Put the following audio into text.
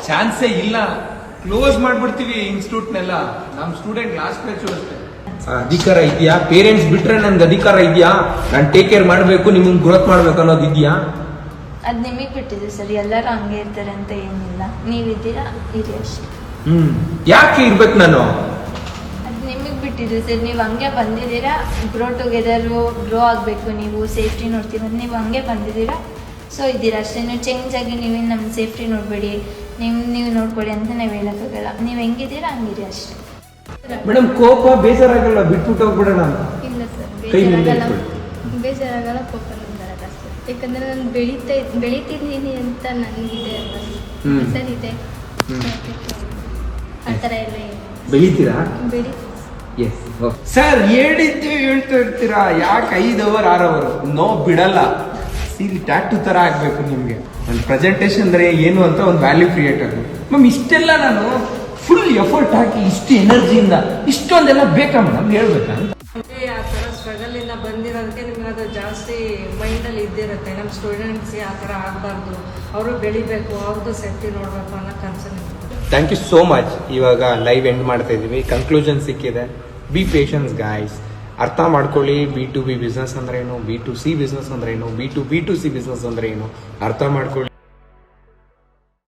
ಚಾನ್ಸೇ ಇಲ್ಲ, ಕ್ಲೋಸ್ ಮಾಡ್ಬಿಡ್ತೀವಿ ಇನ್ಸ್ಟಿಟ್ಯೂಟ್ನೆಲ್ಲ. ನಮ್ ಸ್ಟೂಡೆಂಟ್ ಲಾಸ್ಟ್ ಬ್ಯಾಚ್ ಅಷ್ಟೇ. ಅಧಿಕಾರ ಇದೆಯಾ? ಪೇರೆಂಟ್ಸ್ ಬಿಟ್ರೆ ನನ್ಗೆ ಅಧಿಕಾರ ಇದೆಯಾ? ನಾನು ಟೇಕ್ ಕೇರ್ ಮಾಡ್ಬೇಕು, ನಿಮ್ಗೆ ಗ್ರೋತ್ ಮಾಡ್ಬೇಕು ಅನ್ನೋದು ಇದೆಯಾ? ಅದ್ ನಿಮಗ್ ಬಿಟ್ಟಿದೆ ಸರ್, ಎಲ್ಲರೂ ಹಂಗೆ ಇರ್ತಾರೆ ಅಂತ ಏನಿಲ್ಲ. ನೀವಿದ್ದೀರಾ ಇರಿ ಅಷ್ಟೇ. ಯಾಕೆ ಇರ್ಬೇಕು ನಾನು? ಅದ್ ನಿಮಗ್ ಬಿಟ್ಟಿದೆ ಸರ್. ನೀವು ಹಂಗೆ ಬಂದಿದ್ದೀರಾ, ಗ್ರೋ ಟುಗೆದರು, ಗ್ರೋ ಆಗಬೇಕು, ನೀವು ಸೇಫ್ಟಿ ನೋಡ್ತೀವಿ ಅಂತ ನೀವು ಹಂಗೆ ಬಂದಿದ್ದೀರಾ. ಸೊ ಇದ್ದೀರಾ ಅಷ್ಟೇ. ನೀವು ಚೇಂಜ್ ಆಗಿ ನೀವೇನು ನಮ್ಮ ಸೇಫ್ಟಿ ನೋಡಬೇಡಿ, ನೀವು ನೋಡ್ಕೊಳ್ಳಿ ಅಂತ ನಾವು ಹೇಳೋಕ್ಕಾಗಲ್ಲ. ನೀವು ಹೆಂಗಿದ್ದೀರಾ ಹಂಗಿರಿ ಅಷ್ಟೇ. ಮೇಡಮ್ ಕೋಪ ಬೇಜಾರಾಗಲ್ಲ, ಬಿಟ್ಬಿಟ್ಟು ಹೋಗ್ಬಿಡೋಣ ಅಂತ? ಇಲ್ಲ ಸರ್, ಕೈ ಮುಂದೆ ಬೇಜಾರಾಗಲ್ಲ, ಬೇಜಾರಾಗಲ್ಲ, ಕೋಪ ಬರಲ್ಲ ಅಷ್ಟೇ. ಯಾಕಂದ್ರೆ ನಾನು ಬೆಳಿತಿದ್ದೀನಿ ಅಂತ ನನಗಿದೆ ಸರ್, ಇದೆ ಆ ಥರ ಎಲ್ಲ ಬೆಳಿತೀರಾ? ಬೆಳಿತೀನಿ. ಎಸ್ ಸರ್, ಹೇಳಿದ್ದು ಹೇಳ್ತಾ ಇರ್ತೀರಾ, ಯಾಕೆ 5 ಅವರ್ 6 ಅವರ್? ನೋ, ಬಿಡಲ್ಲ. ಸೀರಿ ಟ್ಯಾಟೂ ತರ ಆಗ್ಬೇಕು ನಿಮ್ಗೆ. ನನ್ನ ಪ್ರೆಸೆಂಟೇಷನ್ ಅಂದ್ರೆ ಏನು ಅಂತ ಒಂದು ವ್ಯಾಲ್ಯೂ ಕ್ರಿಯೇಟ್ ಆಗಬೇಕು. ಮ್ಯಾಮ್ ಇಷ್ಟೆಲ್ಲ ನಾನು ಫುಲ್ ಎಫರ್ಟ್ ಹಾಕಿ ಇಷ್ಟು ಎನರ್ಜಿಯಿಂದ ಇಷ್ಟೊಂದೆಲ್ಲ ಬೇಕಾ ಮೇಡಮ್? ಹೇಳ್ಬೇಕಾ? ಆ ಥರ ಸ್ಟ್ರಗಲ್ ಇಂದ ಬಂದಿರೋದಕ್ಕೆ ನಿಮ್ಗೆ ಅದು ಜಾಸ್ತಿ ಮೈಂಡಲ್ಲಿ ಇದ್ದಿರುತ್ತೆ. ನಮ್ಮ ಸ್ಟೂಡೆಂಟ್ಸ್ಗೆ ಆ ಥರ ಆಗಬಾರ್ದು, ಅವರು ಬೆಳಿಬೇಕು, ಅವ್ರದ್ದು ಸೇಫ್ಟಿ ನೋಡಬೇಕು ಅನ್ನೋ ಕನ್ಸರ್ನ್ ಇರುತ್ತೆ. Thank you so much. ಇವಾಗ ಲೈವ್ ಎಂಡ್ ಮಾಡ್ತಾ ಇದ್ದೀವಿ. ಕನ್ಕ್ಲೂಷನ್ ಸಿಕ್ಕಿದೆ. Be patience guys. ಅರ್ಥ ಮಾಡ್ಕೊಳ್ಳಿ, B2B ಬಿಸ್ನೆಸ್ ಅಂದ್ರೆ ಏನು, B2C ಬಿಸ್ನೆಸ್ ಅಂದ್ರೆ ಏನು, B2B2C ಬಿಸ್ನೆಸ್ ಅಂದ್ರೆ ಏನು ಅರ್ಥ ಮಾಡ್ಕೊಳ್ಳಿ.